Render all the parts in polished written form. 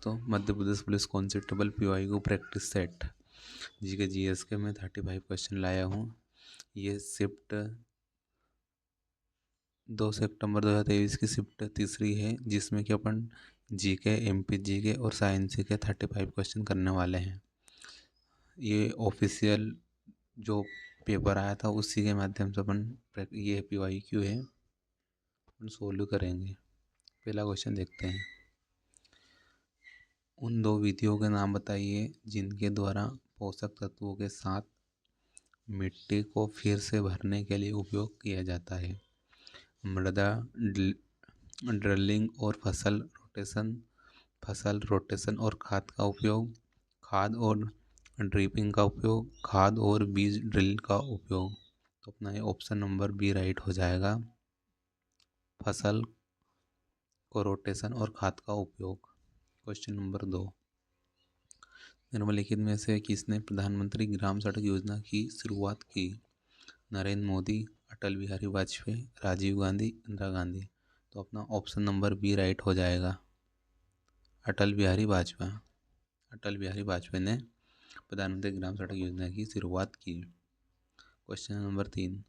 दोस्तों, Madhya Pradesh police constable PY को practice set जी के जीएस के मैं 35 क्वेश्चन लाया हूँ। ये शिफ्ट 2 सितंबर 2023 की शिफ्ट तीसरी है, जिसमें कि अपन जी के, एमपी जी के और साइंस के 35 क्वेश्चन करने वाले हैं। ये ऑफिशियल जो पेपर आया था उसी के माध्यम से अपन ये पीवाई क्यू है अपन सोल्व करेंगे। पहला क्वेश्चन देखते हैं। उन दो विधियों के नाम बताइए जिनके द्वारा पोषक तत्वों के साथ मिट्टी को फिर से भरने के लिए उपयोग किया जाता है। मृदा ड्रिलिंग और फसल रोटेशन और खाद का उपयोग, खाद और ड्रिपिंग का उपयोग, खाद और बीज ड्रिल का उपयोग। तो अपना ये ऑप्शन नंबर बी राइट हो जाएगा, फसल को रोटेशन और खाद का उपयोग। क्वेश्चन नंबर 2, निम्नलिखित में से किसने प्रधानमंत्री ग्राम सड़क योजना की शुरुआत की? नरेंद्र मोदी, अटल बिहारी वाजपेयी, राजीव गांधी, इंदिरा गांधी। तो अपना ऑप्शन नंबर बी राइट हो जाएगा, अटल बिहारी वाजपेयी ने प्रधानमंत्री ग्राम सड़क योजना की शुरुआत की। क्वेश्चन नंबर 3,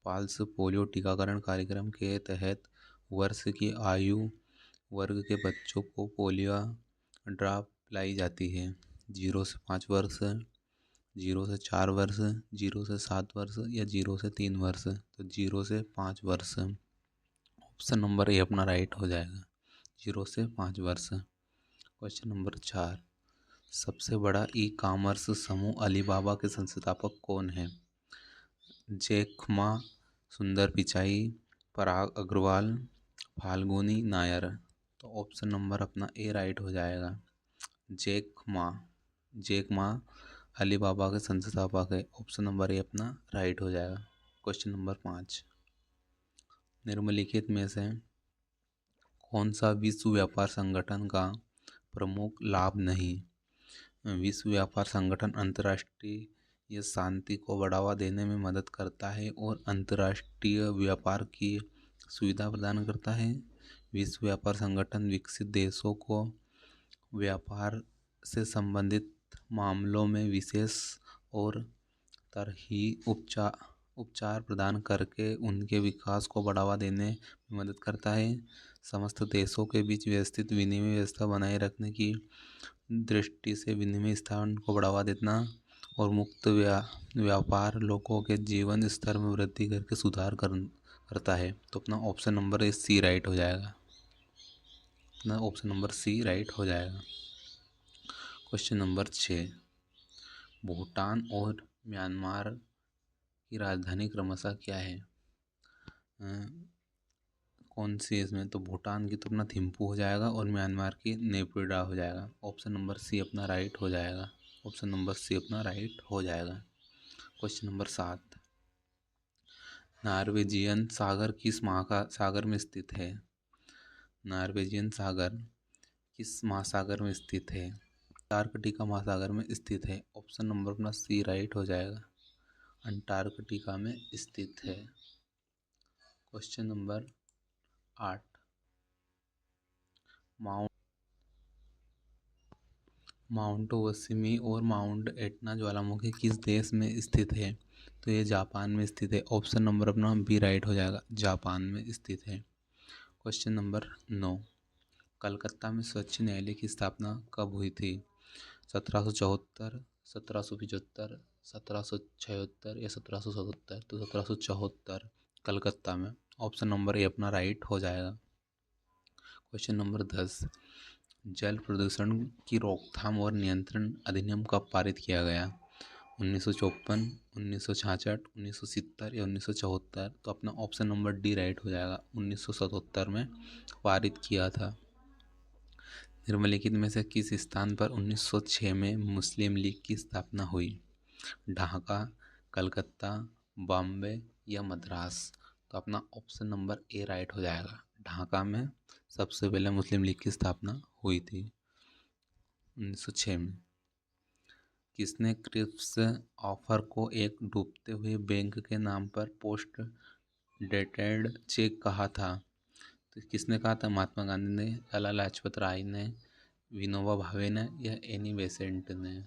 पल्स पोलियो टीकाकरण कार्यक्रम के तहत वर्ष की आयु वर्ग के बच्चों को पोलियो ड्रॉप पिलाई जाती है। 0 से 5 वर्ष, 0 से 4 वर्ष, 0 से 7 वर्ष या 0 से 3 वर्ष। तो 0 से 5 वर्ष, ऑप्शन नंबर ए अपना राइट हो जाएगा, 0 से 5 वर्ष। क्वेश्चन नंबर 4, सबसे बड़ा ई कॉमर्स समूह अलीबाबा के संस्थापक कौन है? जैक मा, सुंदर पिचाई, पराग अग्रवाल, फाल्गुनी नायर। तो ऑप्शन नंबर अपना ए राइट हो जाएगा, जैक मा अलीबाबा के संस्थापक है। ऑप्शन नंबर ए अपना राइट हो जाएगा। क्वेश्चन नंबर 5, निम्नलिखित में से कौन सा विश्व व्यापार संगठन का प्रमुख लाभ नहीं? विश्व व्यापार संगठन अंतर्राष्ट्रीय शांति को बढ़ावा देने में मदद करता है और अंतर्राष्ट्रीय व्यापार की सुविधा प्रदान करता है। विश्व व्यापार संगठन विकसित देशों को व्यापार से संबंधित मामलों में विशेष और तरही उपचार प्रदान करके उनके विकास को बढ़ावा देने में मदद करता है। समस्त देशों के बीच व्यवस्थित विनिमय व्यवस्था बनाए रखने की दृष्टि से विनिमय स्थान को बढ़ावा देना और मुक्त व्यापार लोगों के जीवन स्तर में वृद्धि करके सुधार करता है। तो अपना ऑप्शन नंबर सी राइट हो जाएगा, अपना ऑप्शन नंबर सी राइट हो जाएगा। क्वेश्चन नंबर 6, भूटान और म्यांमार की राजधानी क्रमशः क्या है? कौन सी इसमें? तो भूटान की तो अपना थिम्पू हो जाएगा और म्यांमार की नेपिडा हो जाएगा। ऑप्शन नंबर सी अपना राइट हो जाएगा, ऑप्शन नंबर सी अपना राइट हो जाएगा। क्वेश्चन नंबर 7, नॉर्वेजियन सागर किस महासागर में स्थित है? नॉर्वेजियन सागर किस महासागर में स्थित है? अंटार्कटिका महासागर में स्थित है। ऑप्शन नंबर अपना सी राइट हो जाएगा, अंटार्कटिका में स्थित है। क्वेश्चन नंबर 8, माउंट ओसिमी और माउंट एटना ज्वालामुखी किस देश में स्थित है? तो ये जापान में स्थित है। ऑप्शन नंबर अपना बी राइट हो जाएगा, जापान में स्थित है। क्वेश्चन नंबर 9, कलकत्ता में स्वच्छ न्यायालय की स्थापना कब हुई थी? 1774, 1775, 1776 या 1777? तो 1774 कलकत्ता में। ऑप्शन नंबर ए अपना राइट हो जाएगा। क्वेश्चन नंबर 10, जल प्रदूषण की रोकथाम और नियंत्रण अधिनियम कब पारित किया गया? 1954, 1966, 1970 या 1974? तो अपना ऑप्शन नंबर डी राइट हो जाएगा, 1977 में पारित किया था। निम्नलिखित में से किस स्थान पर 1906 में मुस्लिम लीग की स्थापना हुई? ढाका, कलकत्ता, बॉम्बे या मद्रास? तो अपना ऑप्शन नंबर ए राइट हो जाएगा, ढाका में सबसे पहले मुस्लिम लीग की स्थापना हुई थी 1906 में। किसने क्रिप्स ऑफर को एक डूबते हुए बैंक के नाम पर पोस्ट डेटेड चेक कहा था? तो किसने कहा था? महात्मा गांधी ने, लाला लाजपत राय ने, विनोबा भावे ने या एनी बेसेंट ने?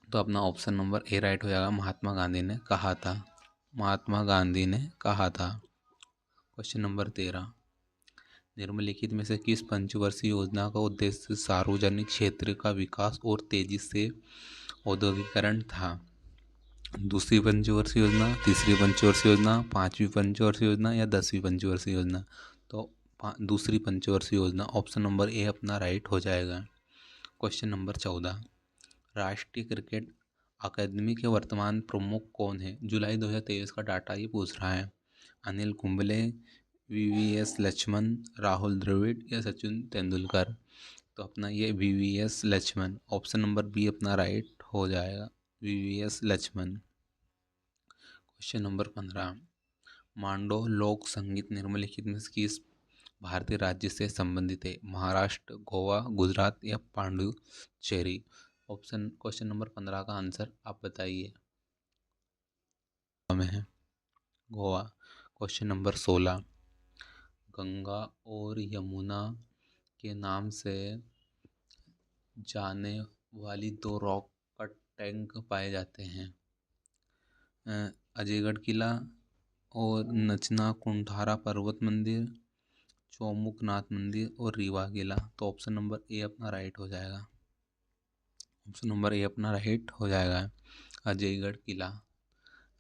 तो अपना ऑप्शन नंबर ए राइट हो जाएगा, महात्मा गांधी ने कहा था। महात्मा गांधी ने कहा था। क्वेश्चन नंबर 13, निम्नलिखित में से किस पंचवर्षीय योजना का उद्देश्य सार्वजनिक क्षेत्र का विकास और तेजी से औद्योगिकरण था? दूसरी पंचवर्षीय योजना, तीसरी पंचवर्षीय योजना, पांचवी पंचवर्षीय योजना या 10वीं पंचवर्षीय योजना? तो दूसरी पंचवर्षीय योजना, ऑप्शन नंबर ए अपना राइट हो जाएगा। क्वेश्चन नंबर 14, राष्ट्रीय क्रिकेट अकादमी के वर्तमान प्रमुख कौन है? जुलाई 2023 का डाटा ये पूछ रहा है। अनिल कुंबले, वीवीएस लक्ष्मण, राहुल द्रविड़ या सचिन तेंदुलकर? तो अपना ये VVS Laxman, option number B अपना राइट हो जाएगा, VVS Laxman. Question number 15, Mando लोक संगीत निम्नलिखित में से किस भारतीय राज्य से संबंधित है? महाराष्ट्र, गोवा, गुजरात या पांडुचेरी? ऑप्शन क्वेश्चन नंबर 15 का आंसर आप बताइए। में है गोवा। क्वेश्चन नंबर 16, गंगा और यमुना के नाम से जाने वाली दो रॉक कट टैंक पाए जाते हैं? अजयगढ़ किला और नचना कुंठारा पर्वत मंदिर, चौमुखनाथ मंदिर और रीवा किला? तो ऑप्शन नंबर ए अपना राइट हो जाएगा, ऑप्शन नंबर ए अपना राइट हो जाएगा, अजयगढ़ किला।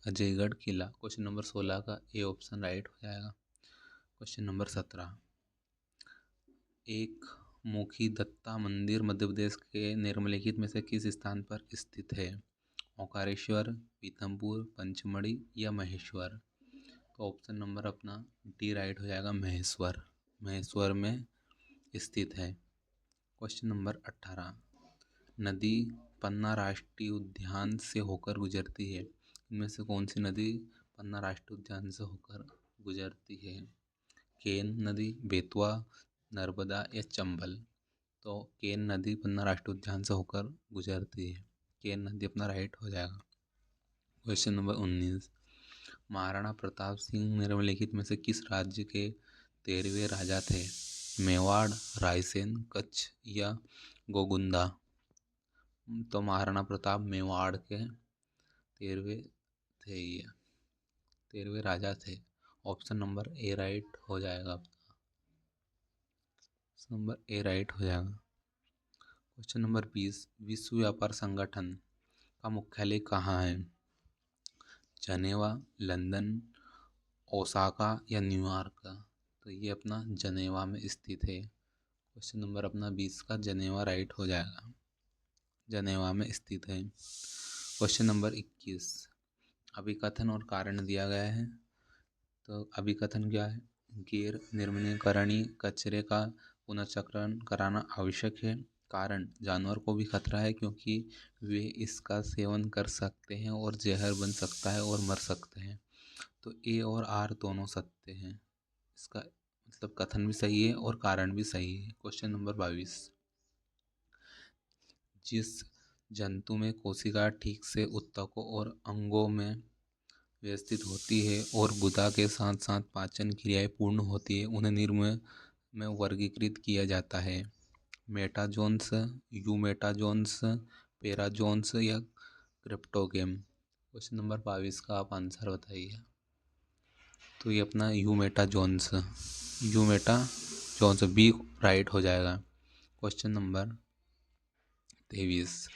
अजयगढ़ किला क्वेश्चन नंबर 16 का ए ऑप्शन राइट हो जाएगा। क्वेश्चन नंबर 17, एक मुखी दत्ता मंदिर मध्य प्रदेश के निम्नलिखित में से किस स्थान पर स्थित है? ओंकारेश्वर, पीथमपुर, पंचमढ़ी या महेश्वर? तो ऑप्शन नंबर अपना डी राइट हो जाएगा, महेश्वर। महेश्वर में स्थित है। क्वेश्चन नंबर 18, नदी पन्ना राष्ट्रीय उद्यान से होकर गुजरती है? इनमें से कौन सी नदी पन्ना राष्ट्रीय उद्यान से होकर गुजरती है? केन नदी, बेतवा, नर्मदा या चंबल? तो केन नदी पन्ना राष्ट्रीय उद्यान से होकर गुजरती है, केन नदी अपना राइट हो जाएगा। क्वेश्चन नंबर 19, महाराणा प्रताप सिंह निम्नलिखित में से किस राज्य के 13वें राजा थे? मेवाड़, रायसेन, कच्छ या गोगुंदा? तो महाराणा प्रताप मेवाड़ के 13वें थे, ये 13वें राजा थे। ऑप्शन नंबर ए राइट हो जाएगा, ऑप्शन नंबर ए राइट हो जाएगा। क्वेश्चन नंबर 20, विश्व व्यापार संगठन का मुख्यालय कहाँ है? जनेवा, लंदन, ओसाका या न्यूयॉर्क? तो ये अपना जनेवा में स्थित है। क्वेश्चन नंबर अपना 20 का जनेवा राइट हो जाएगा, जनेवा में स्थित है। क्वेश्चन नंबर 21, अभिकथन और कारण दिया गया है। तो अभिकथन क्या है? गैर निर्माणीकरणीय कचरे का पुनर्चक्रण कराना आवश्यक है। कारण, जानवर को भी खतरा है क्योंकि वे इसका सेवन कर सकते हैं और जहर बन सकता है और मर सकते हैं। तो ए और आर दोनों सत्य हैं, इसका मतलब कथन भी सही है और कारण भी सही है। क्वेश्चन नंबर 22, जिस जंतु में कोशिका ठीक से ऊतकों और अंगों में व्यवस्थित होती है और गुदा के साथ साथ पाचन क्रियाएं पूर्ण होती है, उन्हें निम्न में वर्गीकृत किया जाता है? मेटाजोन्स, यूमेटाजोन्स, पेराजोन्स या क्रिप्टोगेम? क्वेश्चन नंबर 22 का आप आंसर बताइए। तो ये अपना यूमेटाजोन्स, यूमेटाजोन्स बी राइट हो जाएगा। क्वेश्चन नंबर 23,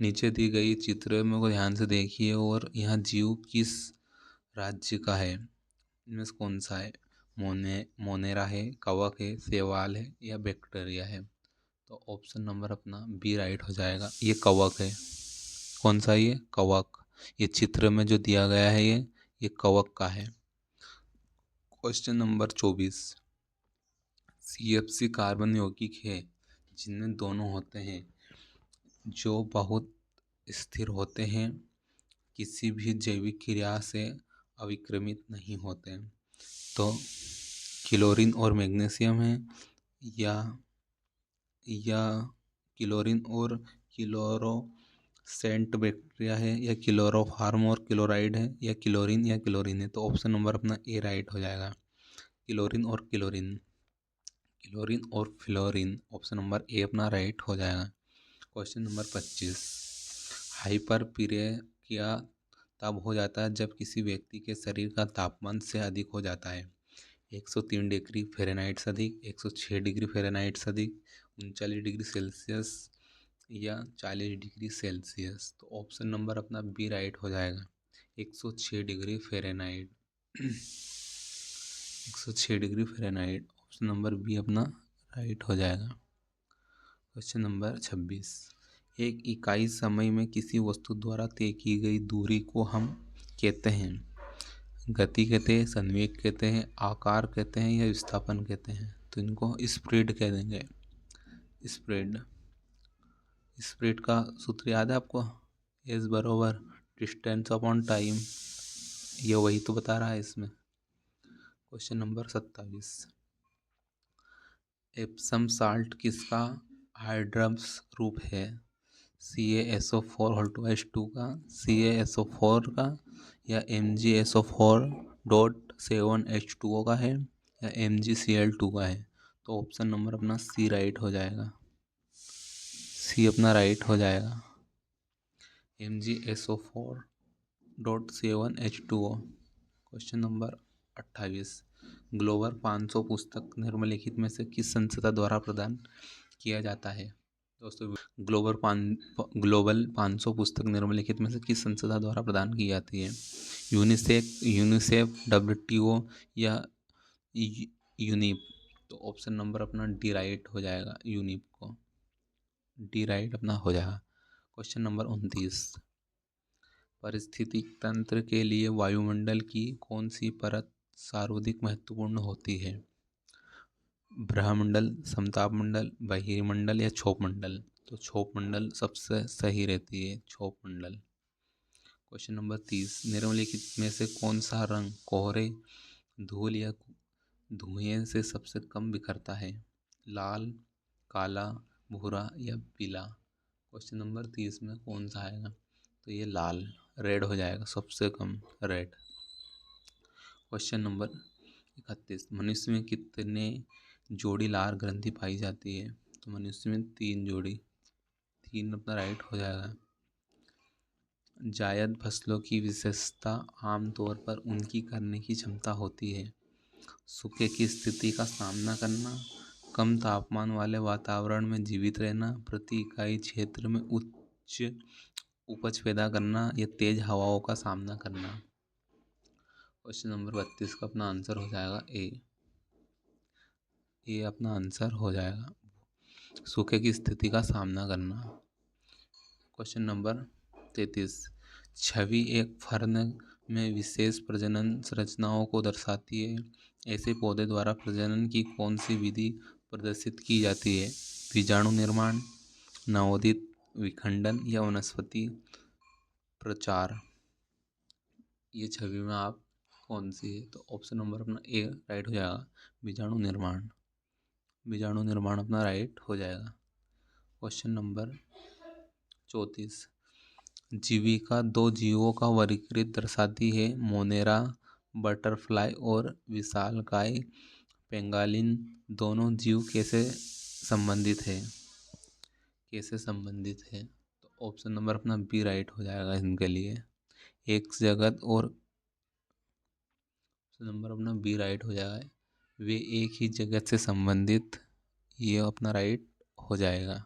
नीचे दी गई चित्र में को ध्यान से देखिए और यहाँ जीव किस राज्य का है? इनमें से कौन सा है? मोनेरा है, कवक है, शैवाल है या बैक्टीरिया है? तो ऑप्शन नंबर अपना बी राइट हो जाएगा, ये कवक है। कौन सा? ये कवक। ये चित्र में जो दिया गया है ये कवक का है। क्वेश्चन नंबर 24, CFC कार्बन यौगिक है जिनमें दोनों होते हैं, जो बहुत स्थिर होते हैं, किसी भी जैविक क्रिया से अविक्रमित नहीं होते। तो क्लोरीन और मैग्नीशियम है या क्लोरीन और क्लोरोसेंट बैक्टीरिया है या क्लोरोफार्म और क्लोराइड है या क्लोरीन है? तो ऑप्शन नंबर अपना ए राइट हो जाएगा, क्लोरीन और क्लोरीन। क्लोरीन और फ्लोरीन। ऑप्शन नंबर ए अपना राइट हो जाएगा। क्वेश्चन नंबर 25, हाइपर पीरिया तब हो जाता है जब किसी व्यक्ति के शरीर का तापमान से अधिक हो जाता है। 103 डिग्री फ़ारेनहाइट से अधिक, 106 डिग्री फ़ारेनहाइट से अधिक, 39 डिग्री सेल्सियस या 40 डिग्री सेल्सियस। तो ऑप्शन नंबर अपना बी राइट हो जाएगा, 106 degree Fahrenheit. 106 degree Fahrenheit, option number B अपना राइट हो जाएगा। क्वेश्चन नंबर 26, एक इकाई समय में किसी वस्तु द्वारा तय की गई दूरी को हम कहते हैं, गति कहते हैं, संवेग कहते हैं, आकार कहते हैं या विस्थापन कहते हैं। तो इनको स्पीड कह देंगे। स्पीड, स्पीड का सूत्र याद है आपको, एज बरोबर डिस्टेंस अपॉन टाइम, ये वही तो बता रहा है इसमें। क्वेश्चन नंबर 27, एप्सम साल्ट किसका हाइड्रस रूप है, CaSO4 का, CaSO4 का, या MgSO4.7H2O का है, या MgCl2 का है। तो ऑप्शन नंबर अपना सी राइट हो जाएगा, सी अपना राइट हो जाएगा, MgSO4.7H2O। क्वेश्चन नंबर 28, ग्लोबल 500 पुस्तक निम्नलिखित में से किस संस्था द्वारा प्रदान किया जाता है। दोस्तों, ग्लोबल 500 पुस्तक निम्नलिखित में से किस संस्था द्वारा प्रदान की जाती है, यूनिसेफ, WTO या यूनिप। तो ऑप्शन नंबर अपना डी राइट हो जाएगा, यूनिप को, डी राइट अपना हो जाएगा। क्वेश्चन नंबर 29, पारिस्थितिक तंत्र के लिए वायुमंडल की कौन सी परत सर्वाधिक महत्वपूर्ण होती है, ब्रह्मंडल, समताप मंडल, बहिर्मंडल या क्षोभ मंडल। तो क्षोभ मंडल सबसे सही रहती है, क्षोभ मंडल। क्वेश्चन नंबर 30, निम्नलिखित में से कौन सा रंग कोहरे, धूल या धुएं से सबसे कम बिखरता है, लाल, काला, भूरा या पीला। क्वेश्चन नंबर 30 में कौन सा आएगा, तो ये लाल, रेड हो जाएगा, सबसे कम रेड। क्वेश्चन नंबर 31, मनुष्य में कितने जोड़ी लार ग्रंथि पाई जाती है। तो मनुष्य में 3 जोड़ी, 3 अपना राइट हो जाएगा। जायद फसलों की विशेषता आमतौर पर उनकी करने की क्षमता होती है, सूखे की स्थिति का सामना करना, कम तापमान वाले वातावरण में जीवित रहना, प्रति इकाई क्षेत्र में उच्च उपज पैदा करना या तेज हवाओं का सामना करना। क्वेश्चन नंबर 32 का अपना आंसर हो जाएगा ए अपना आंसर हो जाएगा, सूखे की स्थिति का सामना करना। क्वेश्चन नंबर 33, छवि एक फर्न में विशेष प्रजनन संरचनाओं को दर्शाती है, ऐसे पौधे द्वारा प्रजनन की कौन सी विधि प्रदर्शित की जाती है, बीजाणु निर्माण, नवोदित विखंडन या वनस्पति प्रचार। ये छवि में आप कौन सी है, तो ऑप्शन नंबर अपना ए राइट हो जाएगा, बीजाणु निर्माण, बीजाणु निर्माण अपना राइट हो जाएगा। क्वेश्चन नंबर 34, जीविका 2 जीवों का वर्गीकृत दर्शाती है, मोनेरा बटरफ्लाई और विशालकाय पेंगालिन। दोनों जीव कैसे संबंधित है, कैसे संबंधित है। तो ऑप्शन नंबर अपना बी राइट हो जाएगा इनके लिए, एक जगत, और नंबर अपना बी राइट हो जाएगा, वे एक ही जगत से संबंधित, ये अपना राइट हो जाएगा,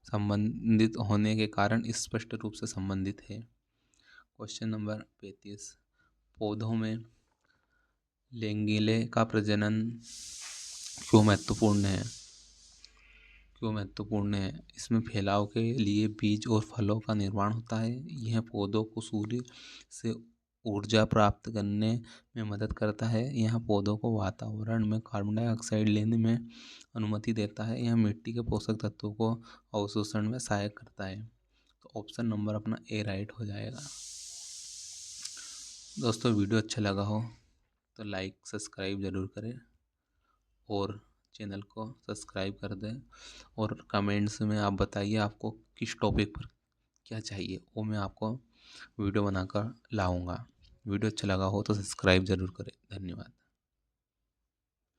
संबंधित होने के कारण स्पष्ट रूप से संबंधित है। क्वेश्चन नंबर 35, पौधों में लैंगिले का प्रजनन क्यों महत्वपूर्ण है, क्यों महत्वपूर्ण है। इसमें फैलाव के लिए बीज और फलों का निर्माण होता है, यह पौधों को सूर्य से ऊर्जा प्राप्त करने में मदद करता है, यह पौधों को वातावरण में कार्बन डाइऑक्साइड लेने में अनुमति देता है, यह मिट्टी के पोषक तत्वों को अवशोषण में सहायक करता है। तो ऑप्शन नंबर अपना ए राइट हो जाएगा। दोस्तों, वीडियो अच्छा लगा हो तो लाइक सब्सक्राइब ज़रूर करें और चैनल को सब्सक्राइब कर दें, और कमेंट्स में आप बताइए आपको किस टॉपिक पर क्या चाहिए, वो मैं आपको वीडियो बनाकर लाऊंगा। वीडियो अच्छा लगा हो तो सब्सक्राइब ज़रूर करें। धन्यवाद।